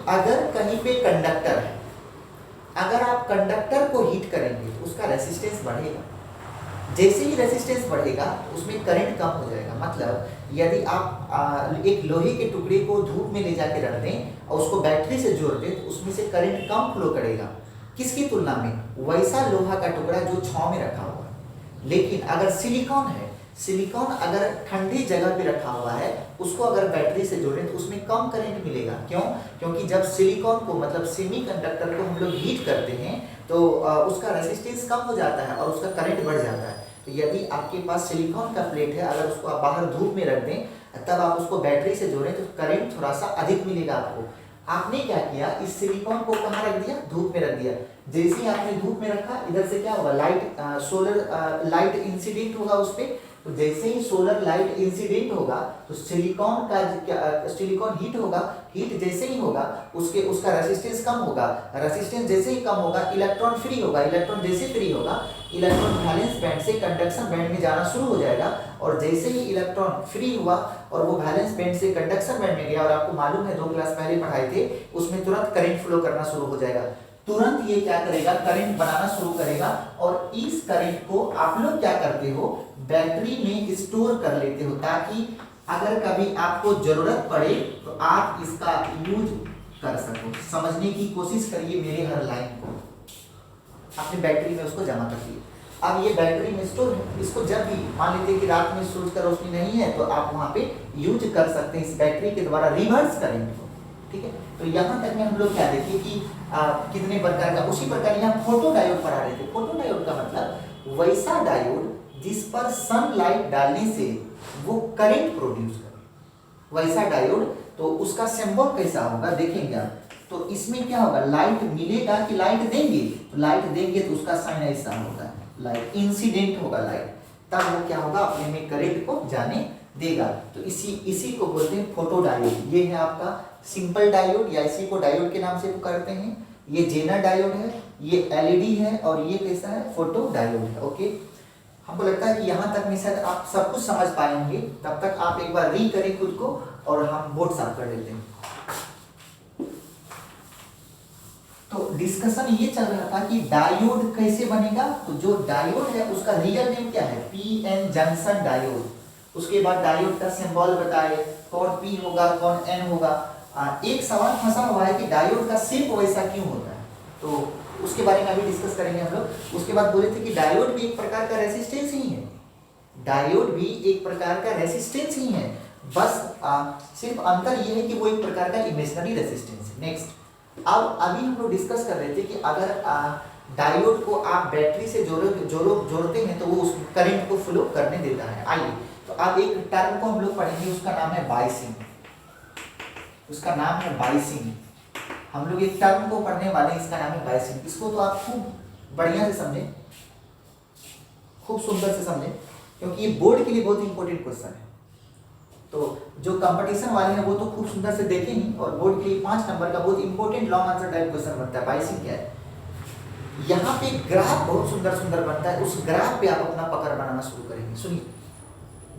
अगर कहीं पे कंडक्टर है, अगर आप कंडक्टर को हीट करेंगे तो उसका रेसिस्टेंस बढ़ेगा। जैसे ही रेसिस्टेंस बढ़ेगा उसमें करंट कम हो जाएगा। मतलब यदि आप एक लोहे के टुकड़े को धूप में ले जाके रख दें और उसको बैटरी से जोड़ दें तो उसमें से करंट कम फ्लो करेगा। किसकी तुलना में? वैसा लोहा का टुकड़ा जो छांव में रखा हुआ है। लेकिन अगर सिलिकॉन है, सिलिकॉन अगर ठंडी जगह पे रखा हुआ है, उसको अगर बैटरी से जोड़ें तो उसमें कम करंट मिलेगा। क्यों? क्योंकि जब सिलिकॉन को मतलब सेमीकंडक्टर को हम लोग हीट करते हैं तो उसका रेसिस्टेंस कम हो जाता है और उसका करंट बढ़ जाता है। तो यदि आपके पास सिलिकॉन का प्लेट है, अगर उसको आप बाहर धूप में रख दें तब आप उसको बैटरी से जोड़ें तो करंट थोड़ा सा अधिक मिलेगा आपको। आपने क्या किया, इस सिलिकॉन को कहाँ रख दिया? धूप में रख दिया। जैसे ही आपने धूप में रखा, इधर से क्या होगा? लाइट सोलर लाइट इंसिडेंट होगा उस पर। तो जैसे ही सोलर लाइट इंसिडेंट होगा तो सिलिकॉन का सिलिकॉन हीट होगा। हीट जैसे ही होगा उसका रेसिस्टेंस कम होगा। रेसिस्टेंस जैसे ही कम होगा इलेक्ट्रॉन फ्री होगा। इलेक्ट्रॉन जैसे फ्री होगा इलेक्ट्रॉन वैलेंस बैंड से कंडक्शन बैंड में जाना शुरू हो जाएगा। और जैसे ही इलेक्ट्रॉन फ्री हुआ और वो वैलेंस बैंड से कंडक्शन बैंड में गया, और आपको मालूम है 2 क्लास पहले पढ़ाए थे, उसमें तुरंत करंट फ्लो करना शुरू हो जाएगा। तुरंत ये क्या करेगा? करंट बनाना शुरू करेगा। और इस करंट को आप लोग क्या करते हो? बैटरी में स्टोर कर लेते हो, ताकि अगर कभी आपको जरूरत पड़े तो आप इसका यूज कर सको। समझने की कोशिश करिए मेरे हर लाइन को। आपने बैटरी में उसको जमा कर दिया। अब ये बैटरी में स्टोर है, इसको जब भी मान लीजिए कि रात में सूरज का रोशनी नहीं है तो आप वहां पे यूज कर सकते हैं इस बैटरी के द्वारा रिवर्स करंट को। ठीक है, तो यहाँ तक में हम लोग क्या देखिए कि कितने प्रकार का, उसी प्रकार यहाँ फोटो डायोड पढ़ा रहे थे। फोटो डायोड का मतलब वैसा डायोड जिस पर सनलाइट डालने से वो करंट प्रोड्यूस करे, वैसा डायोड। तो उसका सिंबल कैसा होगा देखेंगे आप। तो इसमें क्या होगा? लाइट मिलेगा कि लाइट देंगे? तो लाइट देंगे तो उसका साइन ऐसा होगा, लाइट इंसिडेंट होगा लाइट, तब वो क्या होगा? अपने में करंट को जाने देगा। तो इसी को बोलते हैं फोटो डायोड। ये है आपका सिंपल डायोड, या इसी को डायोड के नाम से पुकारते हैं। ये जेनर डायोड है, ये एलईडी है, और ये कैसा है? फोटो डायोड है। ओके, हमको लगता है कि यहाँ तक में शायद आप सब कुछ समझ पाए होंगे। तब तक आप एक बार री करें खुद को और हम बोर्ड साफ कर लेते हैं। तो डिस्कशन ये चल रहा था कि डायोड कैसे बनेगा। तो जो डायोड है उसका रियल नेम क्या है? PN junction diode. उसके बाद डायोड का सिंबल बताए, कौन पी होगा कौन एन होगा। एक सवाल फंसा हुआ है कि डायोड का शेप वैसा क्यों होता है, तो उसके बारे में अभी डिस्कस करेंगे हम लोग। उसके बाद बोले थे कि डायोड भी एक प्रकार का रेसिस्टेंस ही है। डायोड भी एक प्रकार का रेसिस्टेंस ही है, बस सिर्फ अंतर ये है कि वो एक प्रकार का इमेजिनरी रेसिस्टेंस है। नेक्स्ट, अब अभी हम लोग डिस्कस कर रहे थे कि अगर डायोड को आप बैटरी से जोड़ते हैं तो वो उस करंट को फ्लो करने देता है। आइए, तो अब एक टर्म को हम लोग पढ़ेंगे, उसका नाम है बायसिंग। उसका नाम है बायसिंग। हम लोग एक टर्म को पढ़ने वाले हैं, इसका नाम है बायसिंग। इसको तो आप खूब बढ़िया से समझें, खूब सुंदर से समझें, क्योंकि ये बोर्ड के लिए बहुत इंपॉर्टेंट क्वेश्चन है। तो जो कंपटीशन वाले हैं वो तो खूब सुंदर से देखें ही, और बोर्ड के लिए 5 नंबर का बहुत important long answer type question बनता है। बायसिंग क्या है? यहाँ पे ग्राफ बहुत सुंदर सुंदर बनता है, उस ग्राफ पे आप अपना पकड़ बनाना शुरू करेंगे। सुनिए,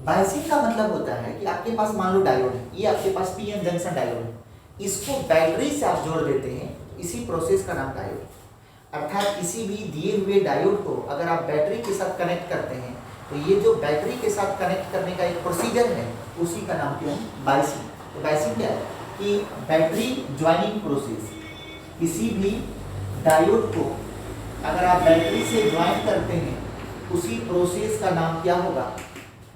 बायसिंग का मतलब होता है कि आपके पास मान लो डायोड है, ये आपके पास पीएन जंक्शन डायोड है, इसको बैटरी से आप जोड़ देते हैं, इसी प्रोसेस का नाम डायोड। अर्थात किसी भी दिए हुए डायोड को अगर आप बैटरी के साथ कनेक्ट करते हैं तो ये जो बैटरी के साथ कनेक्ट करने का एक प्रोसीजर है उसी का नाम क्या है? बायसिंग। तो बायसिंग क्या है कि बैटरी ज्वाइनिंग प्रोसेस। किसी भी डायोड को अगर आप बैटरी से ज्वाइन करते हैं उसी प्रोसेस का नाम क्या होगा?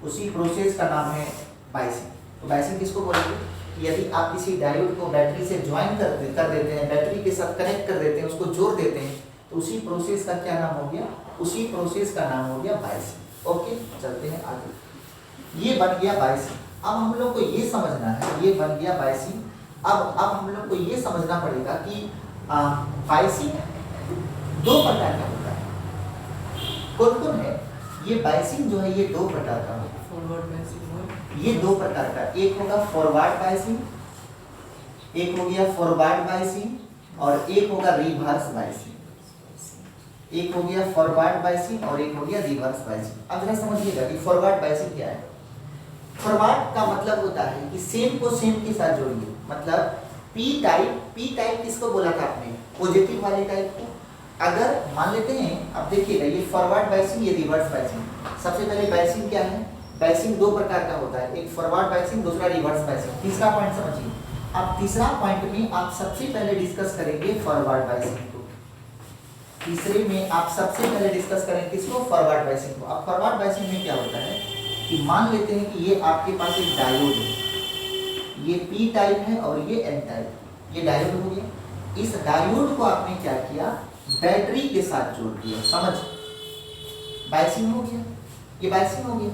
उसी प्रोसेस का नाम है बायसिंग। तो बायसिंग किसको बोलेंगे? यदि आप किसी डायोड को बैटरी से ज्वाइन कर देते हैं, बैटरी के साथ कनेक्ट कर देते हैं, उसको जोड़ देते हैं, तो उसी प्रोसेस का क्या नाम हो गया? उसी प्रोसेस का नाम हो गया बायसिंग। ओके, चलते हैं आगे। ये बन गया बायसिंग। अब हम लोग को ये समझना है, ये बन गया बायसिंग। अब हम लोग को ये समझना पड़ेगा कि बायसिंग 2 प्रकार का होता है। कौन कौन है? ये बायसिंग जो है ये 2 प्रकार का होगा। फॉरवर्ड बायसिंग, ये 2 प्रकार का, एक होगा फॉरवर्ड बायसिंग, एक हो गया फॉरवर्ड बायसिंग, और एक होगा रिवर्स बायसिंग। एक हो गया फॉरवर्ड बायसिंग और एक हो गया रिवर्स बायसिंग। अब जरा समझिएगा कि फॉरवर्ड बायसिंग क्या है। फॉरवर्ड का मतलब होता है कि सेम को सेम के साथ जोड़िए, मतलब पी टाइप पी टाइप किसको बोला था आपने, पॉजिटिव वाले टाइप को। अगर मान लेते हैं, अब देखिएगा ये फॉरवर्ड बायसिंग, ये रिवर्स बायसिंग। सबसे पहले बायसिंग क्या है, बायसिंग दो प्रकार का होता है, एक फॉरवर्ड बायसिंग, दूसरा रिवर्स बायसिंग। तीसरा पॉइंट समझिए, अब तीसरा पॉइंट में आप सबसे पहले डिस्कस करेंगे फॉरवर्ड बायसिंग को। तीसरे में आप सबसे पहले डिस्कस करेंगे किसको, फॉरवर्ड बायसिंग को। अब फॉरवर्ड बायसिंग में क्या होता है कि मान लेते हैं कि ये आपके पास एक डायोड है, ये पी टाइप है और ये एन टाइप, ये डायोड हो गया। इस डायोड को आपने क्या किया, बैटरी के साथ जोड़ दिया, समझ, बायसिंग हो गया, ये बायसिंग हो गया।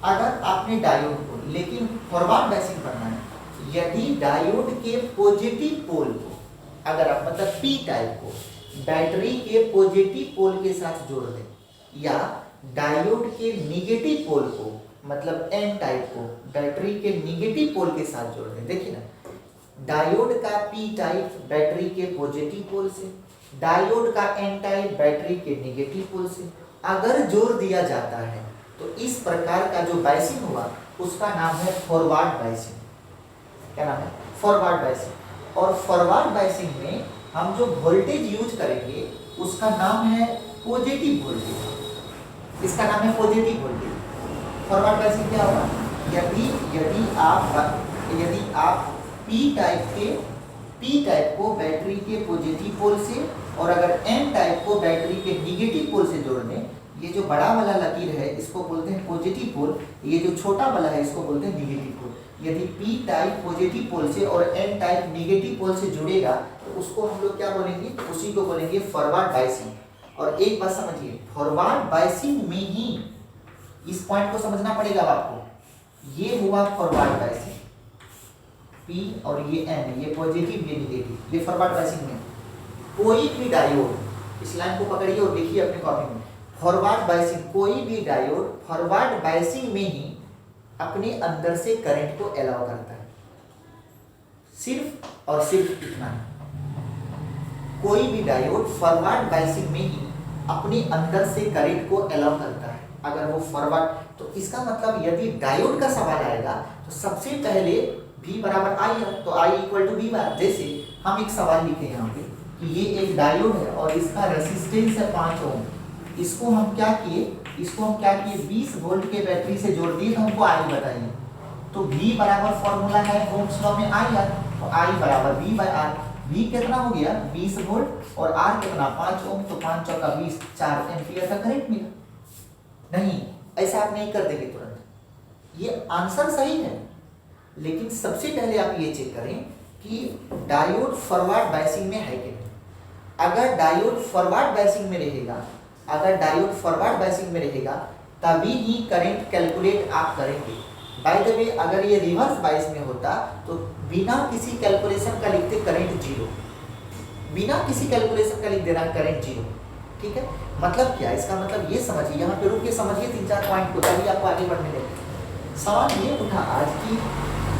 अगर आपने डायोड को, लेकिन फॉरवर्ड बायसिंग करना है, यदि डायोड के पॉजिटिव पोल को, अगर आप मतलब पी टाइप को बैटरी के पॉजिटिव पोल के साथ जोड़ दें, या डायोड के निगेटिव पोल को मतलब एन टाइप को बैटरी के निगेटिव पोल के साथ जोड़ दें। देखिए ना, डायोड का पी टाइप बैटरी के पॉजिटिव पोल से, डायोड का एन टाइप बैटरी के निगेटिव पोल से अगर जोड़ दिया जाता है तो इस प्रकार का जो बायसिंग हुआ उसका नाम है फॉरवर्ड बायसिंग। क्या नाम है, फॉरवर्ड बायसिंग। और फॉरवर्ड बायसिंग में हम जो वोल्टेज यूज करेंगे उसका नाम है पॉजिटिव वोल्टेज, इसका नाम है पॉजिटिव वोल्टेज। फॉरवर्ड बायसिंग क्या होगा, यदि आप पी टाइप को बैटरी के पॉजिटिव पोल से और अगर एन टाइप को बैटरी के निगेटिव पोल से जोड़ दें, ये जो बड़ा वाला लकीर है इसको बोलते हैं पॉजिटिव पोल, ये जो छोटा वाला है इसको बोलते हैं निगेटिव पोल। यदि पी टाइप पॉजिटिव पोल से और एन टाइप निगेटिव पोल से जुड़ेगा तो उसको हम लोग क्या बोलेंगे, उसी को बोलेंगे फॉरवर्ड बायसिंग। और एक बात समझिए, फॉरवर्ड बायसिंग में ही इस पॉइंट को समझना पड़ेगा आपको, ये हुआ फॉरवर्ड बायसिंग, पी और ये एन, ये पॉजिटिव ये निगेटिव, ये फॉरवर्ड बायसिंग में कोई भी डायोड, इस लाइन को पकड़िए और लिखिए अपने कॉपी में, फॉरवर्ड बायसिंग, कोई भी डायोड फॉरवर्ड बायसिंग में ही अपने अंदर से करंट को अलाउ करता है, सिर्फ और सिर्फ इतना। कोई भी डायोड फॉरवर्ड बायसिंग में ही अपने अंदर से करंट को अलाउ करता है अगर वो फॉरवर्ड। तो इसका मतलब यदि डायोड का सवाल आएगा तो सबसे पहले V बराबर I है, तो I इक्वल टू V बार। जैसे हम एक सवाल लिखे यहाँ पे कि ये एक डायोड है और इसका रेसिस्टेंस है 5 ओम, इसको हम क्या किए 20 वोल्ट के बैटरी से जोड़ दिए, तो हमको I बताइए। तो V बराबर फॉर्मूला है ओम्स लॉ में IR, तो I बराबर V बाय R। V कितना हो गया 20 वोल्ट और R कितना 5 ओम, तो 5 चौका 20, 4 एम्पियर का करंट मिला। नहीं, ऐसा आप नहीं कर देंगे तुरंत, ये आंसर सही है, लेकिन सबसे पहले आप ये चेक करें कि डायोड फॉरवर्ड बायसिंग में है कि नहीं। अगर डायोड फॉरवर्ड बायसिंग में रहेगा तभी ही करंट कैलकुलेट आप करेंगे। बाय द वे, अगर ये रिवर्स बायस में होता तो बिना किसी कैलकुलेशन का लिखते करंट जीरो, बिना किसी कैलकुलेशन का लिख देना करंट जीरो। ठीक है, मतलब क्या, इसका मतलब ये समझिए, यहाँ पे रुक के समझिए 3-4 पॉइंट को, तभी आपको आगे बढ़ने देंगे। सवाल ये उठा आज की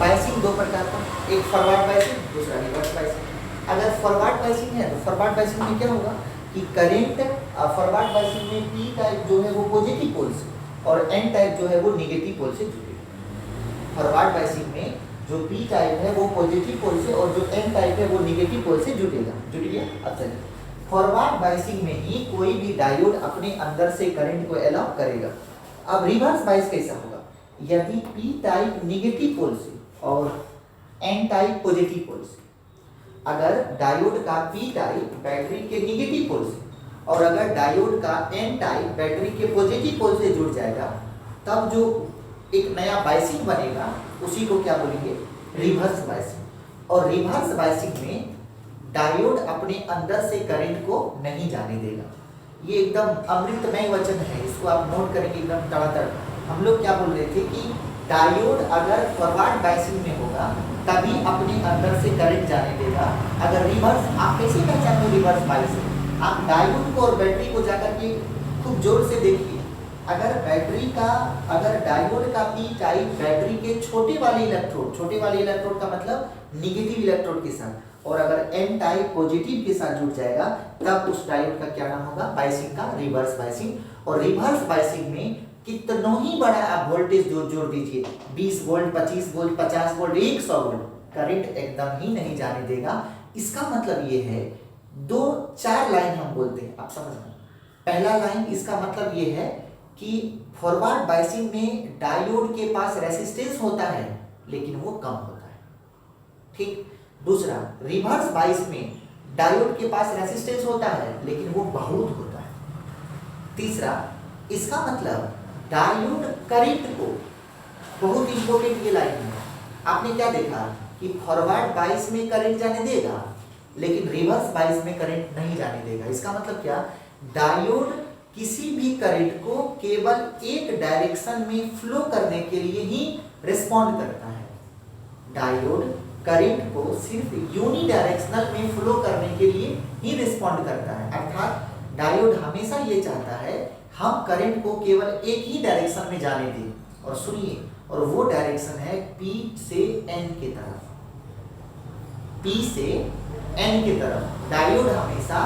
बायसिंग दो प्रकार का, एक फॉरवर्ड बायसिंग, दूसरा रिवर्स बायसिंग। अगर फॉरवर्ड बायसिंग है तो फॉरवर्ड बायसिंग में क्या होगा कि करंट फॉरवर्ड बायसिंग में पी टाइप जो है वो पॉजिटिव पोल से और एन टाइप जो है वो निगेटिव पोल से जुड़ेगा। फॉरवर्ड बायसिंग में जो पी टाइप है वो पॉजिटिव पोल से और जो एन टाइप है वो निगेटिव पोल से जुड़ेगा। जुड़ गया। अब चलिए, फॉरवर्ड बायसिंग में ही कोई भी डायोड अपने अंदर से करंट को अलाउ करेगा। अब रिवर्स बायस कैसा होगा, यदि पी टाइप निगेटिव पोल से और एन टाइप पॉजिटिव पोल से, अगर डायोड का पी टाइप बैटरी के निगेटिव पोल से और अगर डायोड का एन टाइप बैटरी के पॉजिटिव पोल से जुड़ जाएगा, तब जो एक नया बायसिंग बनेगा उसी को क्या बोलेंगे, रिवर्स बायसिंग। और रिवर्स बायसिंग में डायोड अपने अंदर से करंट को नहीं जाने देगा। ये एकदम अमृतमय वचन है, इसको आप नोट करेंगे एकदम तड़ातड़। हम लोग क्या बोल रहे थे कि डायोड अगर फॉरवर्ड बायसिंग में होगा तभी अपने अंदर से करंट जाने देगा। अगर रिवर्स, आप कैसे पहचानते हो रिवर्स बायसिंग, आप डायोड को और बैटरी को जाकर के खूब जोर से देखिए। अगर डायोड का पी टाइप बैटरी के छोटे वाले इलेक्ट्रोड का मतलब निगेटिव इलेक्ट्रोड के साथ, और अगर एन टाइप पॉजिटिव के साथ जुड़ जाएगा, तब उस डायोड का क्या नाम होगा, बायसिंग का रिवर्स बायसिंग। और रिवर्स बायसिंग में कितना ही बड़ा आप वोल्टेज जोड़ दीजिए, 20 volt, 25 volt, 50 volt, 100 volt, current एकदम ही नहीं जाने देगा। इसका मतलब ये है, दो चार लाइन हम बोलते हैं, आप समझना। पहला लाइन इसका मतलब ये है कि फॉरवर्ड बायसिंग में डायोड के पास रेसिस्टेंस होता है लेकिन वो कम होता है, ठीक। दूसरा, रिवर्स बायस में डायोड के पास रेसिस्टेंस होता है लेकिन वो बहुत होता है। तीसरा, इसका मतलब डायोड करंट को, बहुत इंपॉर्टेंट ये लाइन है, आपने क्या देखा कि फॉरवर्ड बायस में करंट जाने देगा लेकिन रिवर्स बायस में करंट नहीं जाने देगा। इसका मतलब क्या, डायोड किसी भी करंट को केवल एक डायरेक्शन में फ्लो करने के लिए ही रिस्पॉन्ड करता है। डायोड करंट को सिर्फ यूनी डायरेक्शनल में फ्लो करने के लिए ही रिस्पॉन्ड करता है, अर्थात डायोड हमेशा ये चाहता है हम करंट को केवल एक ही डायरेक्शन में जाने दें। और सुनिए, और वो डायरेक्शन है P से N की तरफ, P से N की तरफ। डायोड हमेशा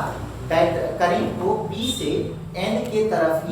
करंट को P से N की तरफ ही